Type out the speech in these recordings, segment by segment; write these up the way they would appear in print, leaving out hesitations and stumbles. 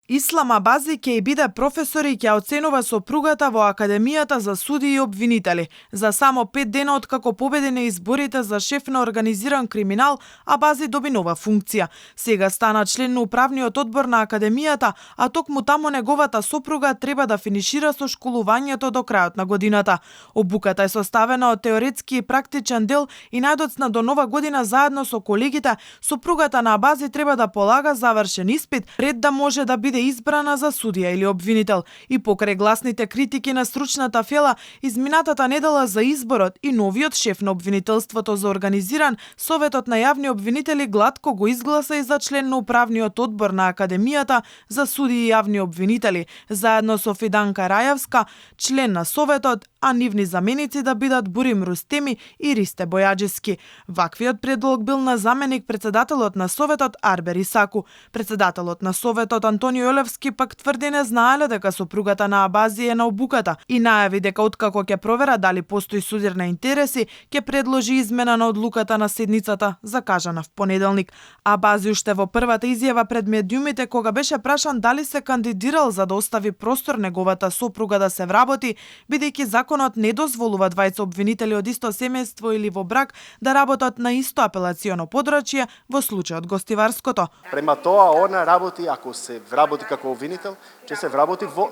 Ислам Абази ќе биде професор и ќе оценува сопругата во Академијата за судии и обвинители. За само 5 дена откако победи на изборите за шеф на организиран криминал, Абази доби нова функција. Сега стана член на управниот одбор на Академијата, а токму таму неговата сопруга треба да финишира со школувањето до крајот на годината. Обуката е составена од теоретски и практичен дел и најдоцна до нова година заедно со колегите, сопругата на Абази треба да полага завршен испит пред да може да биде избрана за судија или обвинител. И покрај гласните критики на стручната фела, изминатата недела за изборот и новиот шеф на обвинителството за организиран, Советот на јавни обвинители гладко го изгласа и за член на управниот одбор на Академијата за судии и јавни обвинители, заедно со Фиданка Рајевска, член на Советот, а нивни заменици да бидат Бурим Рустеми и Ристе Бојаджиски. Ваквиот предлог бил на заменик председателот на Советот Арбер Исаку. Председателот на Советот Антонио Јолевски пак тврди не знаеле дека сопругата на Абази е на обуката и најави дека откако ќе провера дали постои судир на интереси, ќе предложи измена на одлуката на седницата, закажана в понеделник. Абази уште во првата изјава пред медиумите кога беше прашан дали се кандидирал за да остави простор неговата сопруга да се вработи, бидејќи законот не дозволува двајца обвинители од исто семејство или во брак да работат на исто апелационо подрачје, во случајот гостиварското. Према тоа, она работи, ако се вработи како обвинител, ќе се вработи во...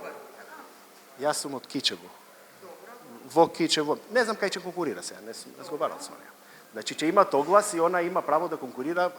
Јас сум од Кичево. Во Кичево. Не знам кај ќе конкурира сега, не сум разговарал со неја. Значи, ќе има оглас и она има право да конкурира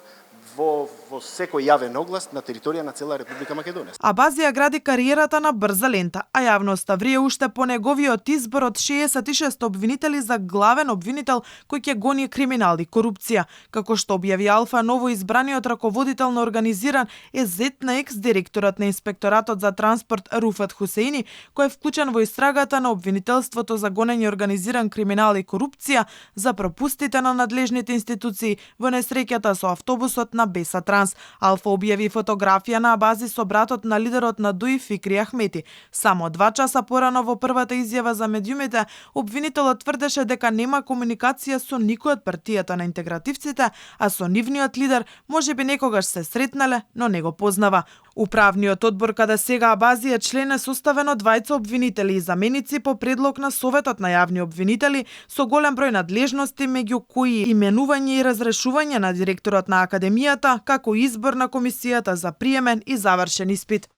во секој јавен оглас на територија на цела Република Македонија. Абазија гради кариерата на брза лента, а јавноста врие уште по неговиот избор од 66 обвинители за главен обвинител кој ќе гони криминал и корупција. Како што објави Алфа, ново избраниот раководител на организиран е зет на екс-директорот на Инспекторатот за транспорт Руфат Хусеини, кој е вклучен во истрагата на обвинителството за гонење организиран криминал и корупција за пропустите на надлежните институции во несреќата со автобусот на Беса Транс. Алфа објави фотографија на Абази со братот на лидерот на ДУИ Фикри Ахмети. Само 2 часа порано во првата изјава за медиумите, обвинителот тврдеше дека нема комуникација со никој од партијата на интегративците, а со нивниот лидер можеби некогаш се сретнале, но не го познава. Управниот одбор каде сега Абази е член е составен од двајца обвинители и заменици по предлог на Советот на јавни обвинители со голем број надлежности, меѓу кои именување и разрешување на директорот на Академијата, како избор на комисијата за приемен и завршен испит.